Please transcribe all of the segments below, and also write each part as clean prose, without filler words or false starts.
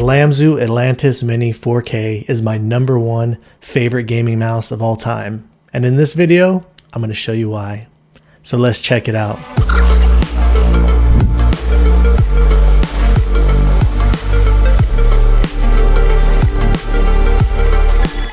Lamzu Atlantis Mini 4K is my #1 favorite gaming mouse of all time. And in this video, I'm going to show you why. So let's check it out.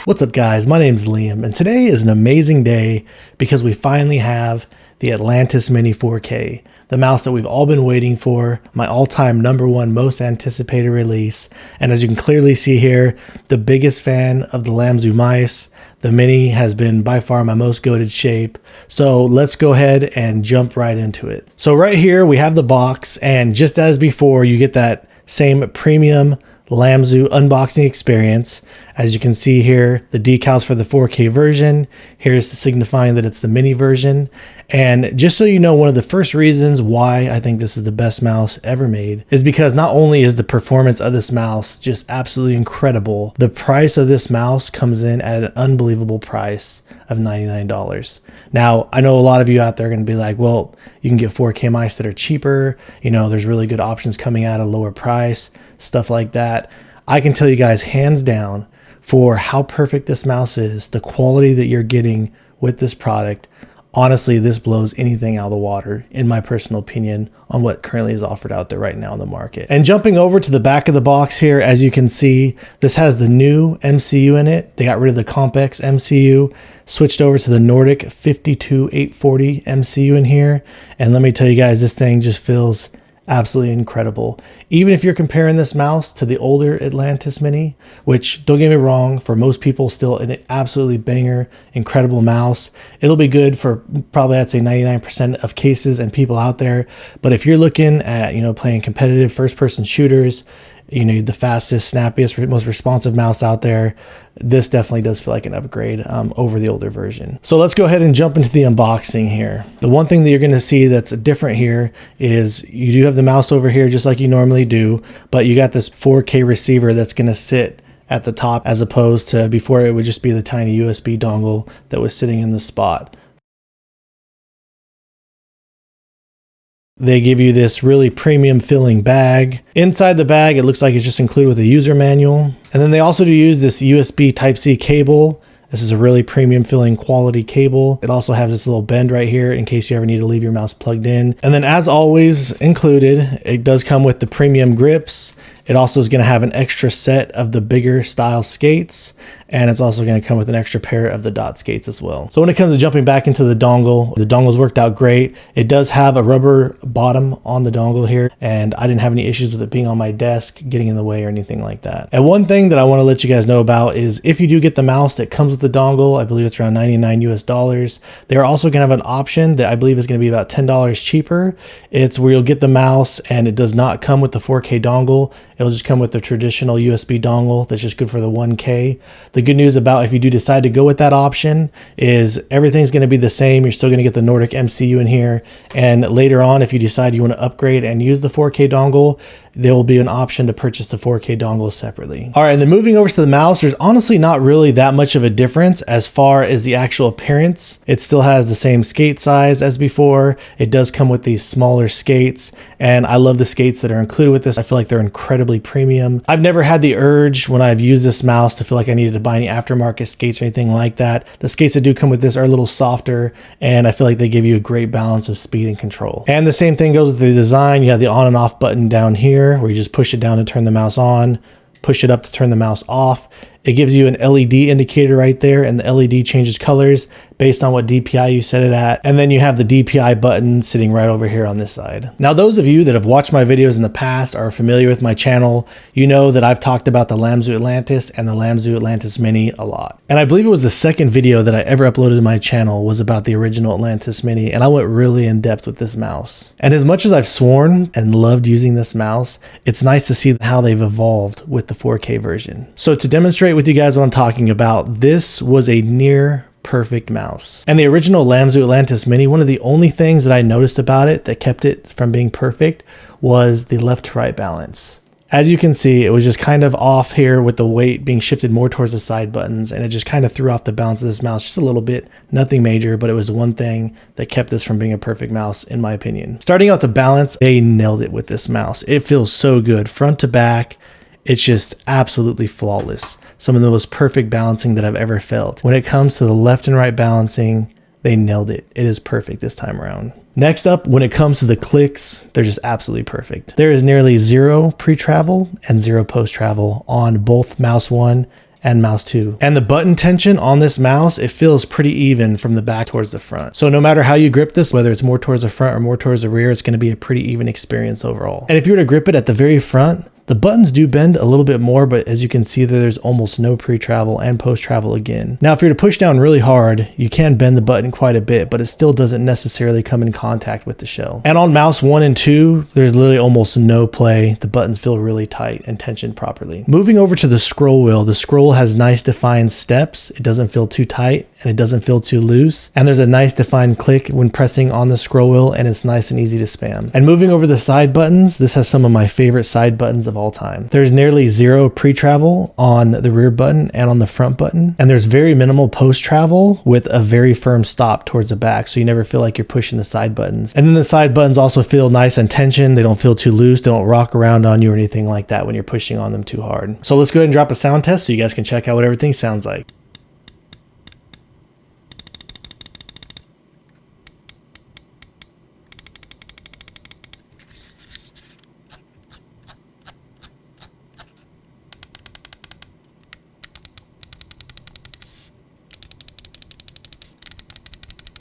What's up guys, my name is Liam and today is an amazing day because we finally have the Atlantis Mini 4K, the mouse that we've all been waiting for, my all-time #1 most anticipated release. And as you can clearly see here, the biggest fan of the Lamzu mice. The Mini has been by far my most goated shape. So let's go ahead and jump right into it. So right here we have the box, and just as before, you get that same premium Lamzu unboxing experience. As you can see here, the decals for the 4K version. Here's signifying that it's the mini version. And just so you know, one of the first reasons why I think this is the best mouse ever made is because not only is the performance of this mouse just absolutely incredible, the price of this mouse comes in at an unbelievable price of $99. Now, I know a lot of you out there are going to be like, well, you can get 4K mice that are cheaper. You know, there's really good options coming at a lower price, stuff like that. I can tell you guys hands down, for how perfect this mouse is, the quality that you're getting with this product, honestly, this blows anything out of the water, in my personal opinion, on what currently is offered out there right now in the market. And jumping over to the back of the box here, as you can see, this has the new MCU in it. They got rid of the Compex MCU, switched over to the Nordic 52840 MCU in here. And let me tell you guys, this thing just feels absolutely incredible. Even if you're comparing this mouse to the older Atlantis Mini, which, don't get me wrong, for most people still an absolutely banger, incredible mouse. It'll be good for probably, I'd say 99% of cases and people out there. But if you're looking at, you know, playing competitive first-person shooters, you know, the fastest, snappiest, most responsive mouse out there, this definitely does feel like an upgrade over the older version. So let's go ahead and jump into the unboxing here. The one thing that you're going to see that's different here is you do have the mouse over here just like you normally do, but you got this 4K receiver that's going to sit at the top, as opposed to before it would just be the tiny USB dongle that was sitting in the spot. They give you this really premium filling bag. Inside the bag, it looks like it's just included with a user manual. And then they also do use this USB Type-C cable. This is a really premium filling quality cable. It also has this little bend right here in case you ever need to leave your mouse plugged in. And then as always included, it does come with the premium grips. It also is going to have an extra set of the bigger style skates, and it's also going to come with an extra pair of the dot skates as well. So when it comes to jumping back into the dongle's worked out great. It does have a rubber bottom on the dongle here, and I didn't have any issues with it being on my desk, getting in the way or anything like that. And one thing that I want to let you guys know about is if you do get the mouse that comes with the dongle, I believe it's around $99 US, they're also going to have an option that I believe is going to be about $10 cheaper. It's where you'll get the mouse and it does not come with the 4K dongle. It'll just come with the traditional USB dongle that's just good for the 1K. The good news about if you do decide to go with that option is everything's going to be the same. You're still going to get the Nordic MCU in here. And later on, if you decide you want to upgrade and use the 4K dongle, there will be an option to purchase the 4K dongle separately. All right, and then moving over to the mouse, there's honestly not really that much of a difference as far as the actual appearance. It still has the same skate size as before. It does come with these smaller skates, and I love the skates that are included with this. I feel like they're incredibly premium. I've never had the urge when I've used this mouse to feel like I needed to buy any aftermarket skates or anything like that. The skates that do come with this are a little softer, and I feel like they give you a great balance of speed and control. And the same thing goes with the design. You have the on and off button down here, where you just push it down to turn the mouse on, push it up to turn the mouse off. It gives you an LED indicator right there, and the LED changes colors based on what DPI you set it at. And then you have the DPI button sitting right over here on this side. Now, those of you that have watched my videos in the past are familiar with my channel. You know that I've talked about the Lamzu Atlantis and the Lamzu Atlantis Mini a lot. And I believe it was the second video that I ever uploaded to my channel was about the original Atlantis Mini, and I went really in depth with this mouse. And as much as I've sworn and loved using this mouse, it's nice to see how they've evolved with the 4K version. So to demonstrate with you guys what I'm talking about, this was a near perfect mouse. And the original Lamzu Atlantis Mini, one of the only things that I noticed about it that kept it from being perfect was the left to right balance. As you can see, it was just kind of off here with the weight being shifted more towards the side buttons, and it just kind of threw off the balance of this mouse just a little bit. Nothing major, but it was one thing that kept this from being a perfect mouse, in my opinion. Starting out the balance, they nailed it with this mouse. It feels so good front to back. it's just absolutely flawless. Some of the most perfect balancing that I've ever felt. When it comes to the left and right balancing, they nailed it. It is perfect this time around. Next up, when it comes to the clicks, they're just absolutely perfect. There is nearly zero pre-travel and zero post-travel on both mouse 1 and mouse 2. And the button tension on this mouse, it feels pretty even from the back towards the front. So no matter how you grip this, whether it's more towards the front or more towards the rear, it's going to be a pretty even experience overall. And if you were to grip it at the very front, the buttons do bend a little bit more, but as you can see, there's almost no pre-travel and post-travel again. Now, if you're to push down really hard, you can bend the button quite a bit, but it still doesn't necessarily come in contact with the shell. And on mouse 1 and 2, there's literally almost no play. The buttons feel really tight and tensioned properly. Moving over to the scroll wheel, the scroll has nice defined steps. It doesn't feel too tight and it doesn't feel too loose. And there's a nice defined click when pressing on the scroll wheel, and it's nice and easy to spam. And moving over the side buttons, this has some of my favorite side buttons of all time. There's nearly zero pre-travel on the rear button and on the front button, and there's very minimal post-travel with a very firm stop towards the back, so you never feel like you're pushing the side buttons. And then the side buttons also feel nice and tensioned. They don't feel too loose. They don't rock around on you or anything like that when you're pushing on them too hard. So let's go ahead and drop a sound test so you guys can check out what everything sounds like.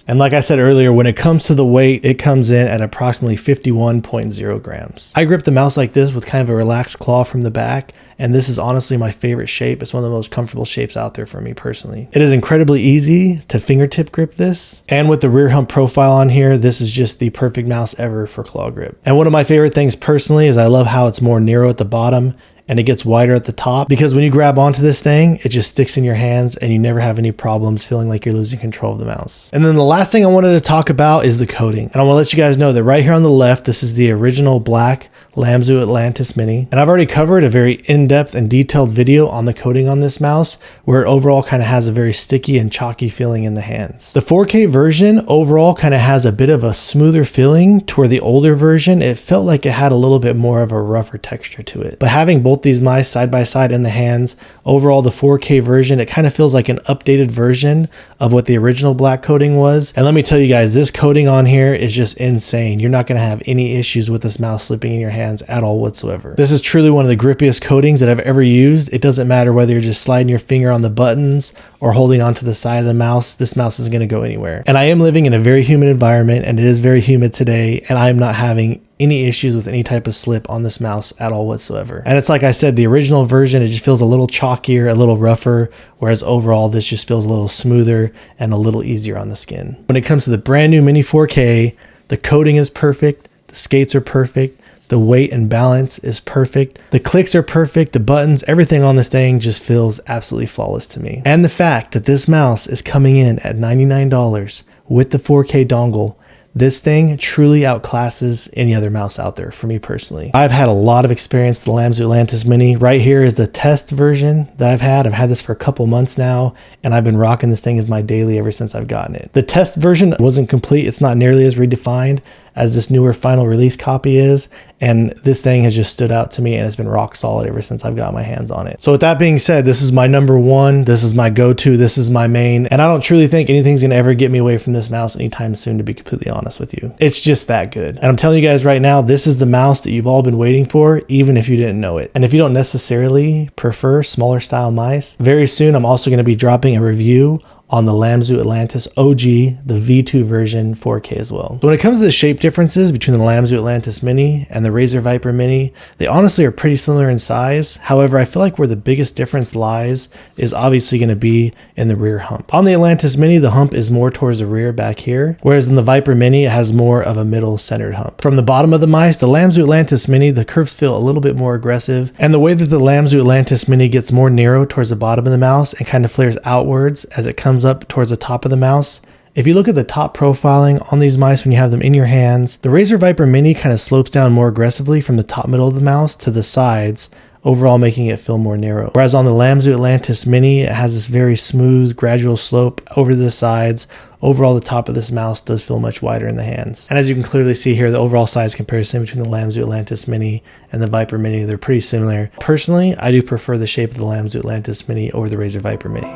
And like I said earlier, when it comes to the weight, it comes in at approximately 51.0 grams. I grip the mouse like this with kind of a relaxed claw from the back, and this is honestly my favorite shape. It's one of the most comfortable shapes out there for me personally. It is incredibly easy to fingertip grip this, and with the rear hump profile on here, this is just the perfect mouse ever for claw grip. And one of my favorite things personally is I love how it's more narrow at the bottom and it gets wider at the top, because when you grab onto this thing, it just sticks in your hands and you never have any problems feeling like you're losing control of the mouse. And then the last thing I wanted to talk about is the coating. And I want to let you guys know that right here on the left, this is the original black Lamzu Atlantis Mini. And I've already covered a very in-depth and detailed video on the coating on this mouse, where it overall kind of has a very sticky and chalky feeling in the hands. The 4K version overall kind of has a bit of a smoother feeling, to where the older version, it felt like it had a little bit more of a rougher texture to it. But having both these mice side by side in the hands, overall the 4K version, it kind of feels like an updated version of what the original black coating was. And let me tell you guys, this coating on here is just insane. You're not going to have any issues with this mouse slipping in your hands at all whatsoever. This is truly one of the grippiest coatings that I've ever used. It doesn't matter whether you're just sliding your finger on the buttons or holding onto the side of the mouse, this mouse isn't going to go anywhere. And I am living in a very humid environment, and it is very humid today, and I am not having any issues with any type of slip on this mouse at all whatsoever. And it's like I said, the original version, it just feels a little chalkier, a little rougher, whereas overall this just feels a little smoother and a little easier on the skin. When it comes to the brand new Mini 4K, the coating is perfect, the skates are perfect, the weight and balance is perfect, the clicks are perfect, the buttons, everything on this thing just feels absolutely flawless to me. And the fact that this mouse is coming in at $99 with the 4K dongle, this thing truly outclasses any other mouse out there for me personally. I've had a lot of experience with the Lamzu Atlantis Mini. Right here is the test version that I've had. I've had this for a couple months now, and I've been rocking this thing as my daily ever since I've gotten it. The test version wasn't complete. It's not nearly as redefined as this newer final release copy is, and this thing has just stood out to me and it's been rock solid ever since I've got my hands on it. So with that being said, this is my number one, this is my go-to, this is my main, and I don't truly think anything's gonna ever get me away from this mouse anytime soon, to be completely honest with you. It's just that good. And I'm telling you guys right now, this is the mouse that you've all been waiting for, even if you didn't know it. And if you don't necessarily prefer smaller style mice, very soon I'm also gonna be dropping a review on the Lamzu Atlantis OG, the V2 version 4K as well. So when it comes to the shape differences between the Lamzu Atlantis Mini and the Razer Viper Mini, they honestly are pretty similar in size. However, I feel like where the biggest difference lies is obviously going to be in the rear hump. On the Atlantis Mini, the hump is more towards the rear back here, whereas in the Viper Mini, it has more of a middle centered hump. From the bottom of the mice, the Lamzu Atlantis Mini, the curves feel a little bit more aggressive, and the way that the Lamzu Atlantis Mini gets more narrow towards the bottom of the mouse and kind of flares outwards as it comes up towards the top of the mouse. If you look at the top profiling on these mice when you have them in your hands, the Razer Viper Mini kind of slopes down more aggressively from the top middle of the mouse to the sides, overall making it feel more narrow. Whereas on the Lamzu Atlantis Mini, it has this very smooth, gradual slope over the sides. Overall, the top of this mouse does feel much wider in the hands. And as you can clearly see here, the overall size comparison between the Lamzu Atlantis Mini and the Viper Mini, they're pretty similar. Personally, I do prefer the shape of the Lamzu Atlantis Mini over the Razer Viper Mini.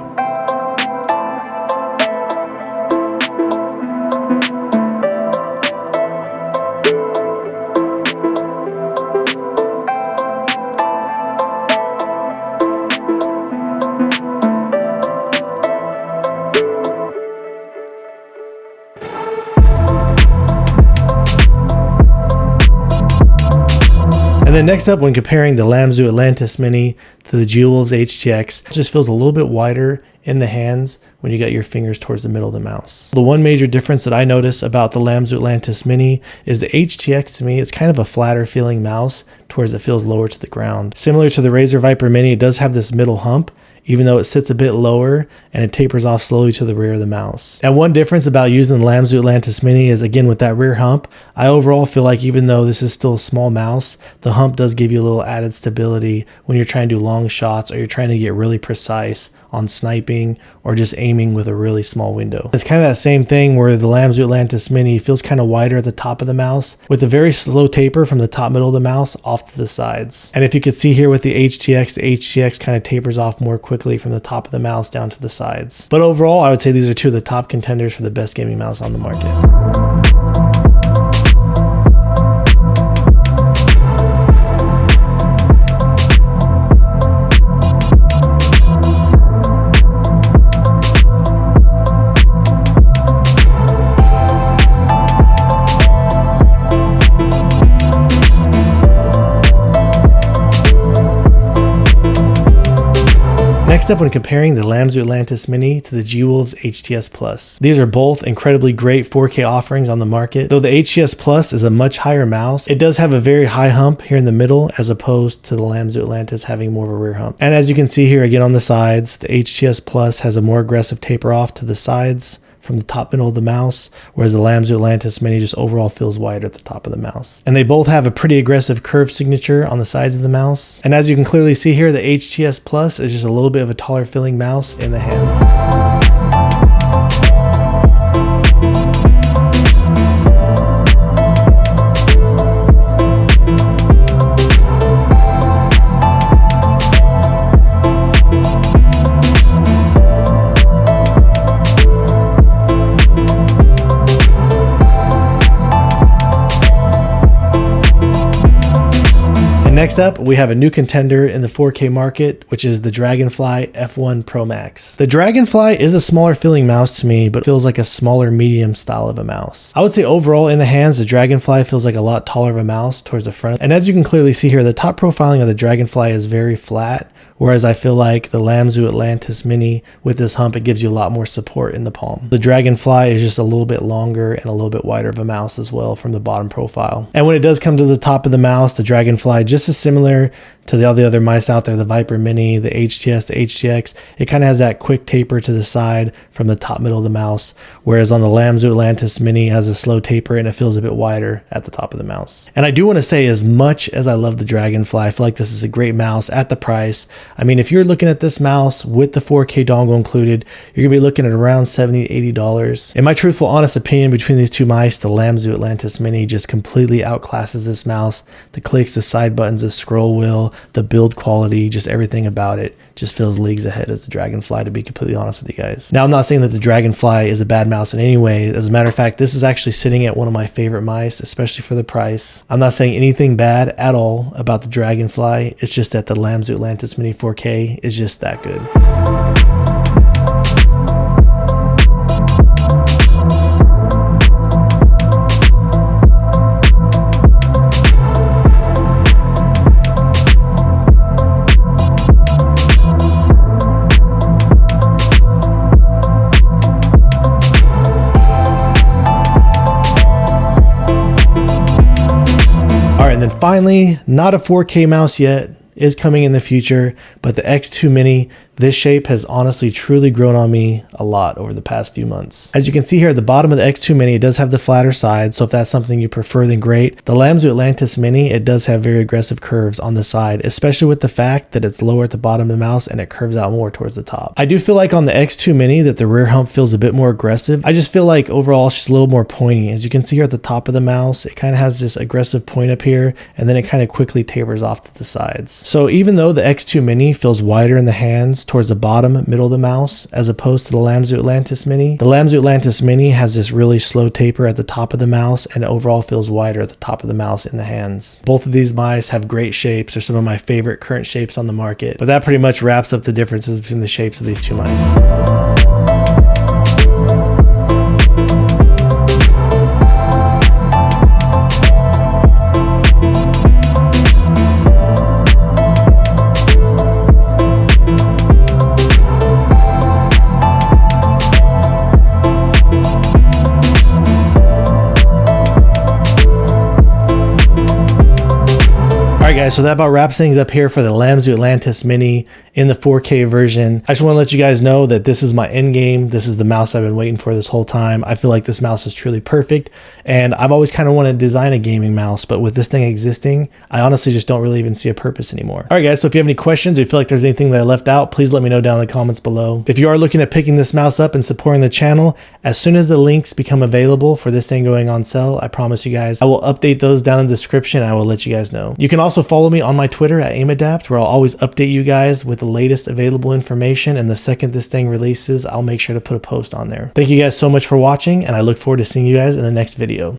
And then next up, when comparing the Lamzu Atlantis Mini to the G-Wolves HTX, it just feels a little bit wider in the hands when you got your fingers towards the middle of the mouse. The one major difference that I notice about the Lamzu Atlantis Mini is the HTX, to me, it's kind of a flatter feeling mouse towards it feels lower to the ground. Similar to the Razer Viper Mini, it does have this middle hump, even though it sits a bit lower and it tapers off slowly to the rear of the mouse. And one difference about using the Lamzu Atlantis Mini is, again, with that rear hump, I overall feel like even though this is still a small mouse, the hump does give you a little added stability when you're trying to do long shots or you're trying to get really precise on sniping or just aiming with a really small window. It's kind of that same thing where the Lamzu Atlantis Mini feels kind of wider at the top of the mouse with a very slow taper from the top middle of the mouse off to the sides. And if you could see here with the HTX kind of tapers off more quickly from the top of the mouse down to the sides. But overall, I would say these are two of the top contenders for the best gaming mouse on the market. Next up, when comparing the Lamzu Atlantis Mini to the G-Wolves HTS Plus. These are both incredibly great 4K offerings on the market. Though the HTS Plus is a much higher mouse, it does have a very high hump here in the middle as opposed to the Lamzu Atlantis having more of a rear hump. And as you can see here again on the sides, the HTS Plus has a more aggressive taper off to the sides from the top middle of the mouse, whereas the Lamzu Atlantis Mini just overall feels wider at the top of the mouse. And they both have a pretty aggressive curve signature on the sides of the mouse. And as you can clearly see here, the HTS Plus is just a little bit of a taller feeling mouse in the hands. Next up, we have a new contender in the 4K market, which is the Dragonfly F1 Pro Max. The Dragonfly is a smaller feeling mouse to me, but feels like a smaller medium style of a mouse. I would say overall in the hands, the Dragonfly feels like a lot taller of a mouse towards the front. And as you can clearly see here, the top profiling of the Dragonfly is very flat, whereas I feel like the Lamzu Atlantis Mini with this hump, it gives you a lot more support in the palm. The Dragonfly is just a little bit longer and a little bit wider of a mouse as well from the bottom profile. And when it does come to the top of the mouse, the Dragonfly just is similar to all the other mice out there, the Viper Mini, the HTS, the HTX. It kind of has that quick taper to the side from the top middle of the mouse, whereas on the Lamzu Atlantis Mini has a slow taper and it feels a bit wider at the top of the mouse. And I do want to say, as much as I love the Dragonfly, I feel like this is a great mouse at the price. I mean, if you're looking at this mouse with the 4K dongle included, you're gonna be looking at around $70 to $80. In my truthful, honest opinion, between these two mice, the Lamzu Atlantis Mini just completely outclasses this mouse. The clicks, the side buttons, the scroll wheel, the build quality, just everything about it just feels leagues ahead of the Dragonfly, to be completely honest with you guys. Now, I'm not saying that the Dragonfly is a bad mouse in any way. As a matter of fact, this is actually sitting at one of my favorite mice, especially for the price. I'm not saying anything bad at all about the Dragonfly. It's just that the Lamzu Atlantis Mini 4K is just that good. And then finally, not a 4K mouse yet, is coming in the future, but the X2 Mini. This shape has honestly truly grown on me a lot over the past few months. As you can see here at the bottom of the X2 Mini, it does have the flatter side, so if that's something you prefer, then great. The Lamzu Atlantis Mini, it does have very aggressive curves on the side, especially with the fact that it's lower at the bottom of the mouse and it curves out more towards the top. I do feel like on the X2 Mini that the rear hump feels a bit more aggressive. I just feel like overall it's just a little more pointy. As you can see here at the top of the mouse, it kind of has this aggressive point up here, and then it kind of quickly tapers off to the sides. So even though the X2 Mini feels wider in the hands towards the bottom middle of the mouse as opposed to the Lamzu Atlantis Mini, the Lamzu Atlantis Mini has this really slow taper at the top of the mouse and overall feels wider at the top of the mouse in the hands. Both of these mice have great shapes. They're some of my favorite current shapes on the market, but that pretty much wraps up the differences between the shapes of these two mice. Alright guys, so that about wraps things up here for the Lamzu Atlantis Mini in the 4K version. I just want to let you guys know that this is my end game. This is the mouse I've been waiting for this whole time. I feel like this mouse is truly perfect, and I've always kind of wanted to design a gaming mouse, but with this thing existing, I honestly just don't really even see a purpose anymore. Alright guys, so if you have any questions or you feel like there's anything that I left out, please let me know down in the comments below. If you are looking at picking this mouse up and supporting the channel, as soon as the links become available for this thing going on sale, I promise you guys, I will update those down in the description. I will let you guys know. You can also follow me on my Twitter at AimAdapt, where I'll always update you guys with the latest available information, and the second this thing releases, I'll make sure to put a post on there. Thank you guys so much for watching, and I look forward to seeing you guys in the next video.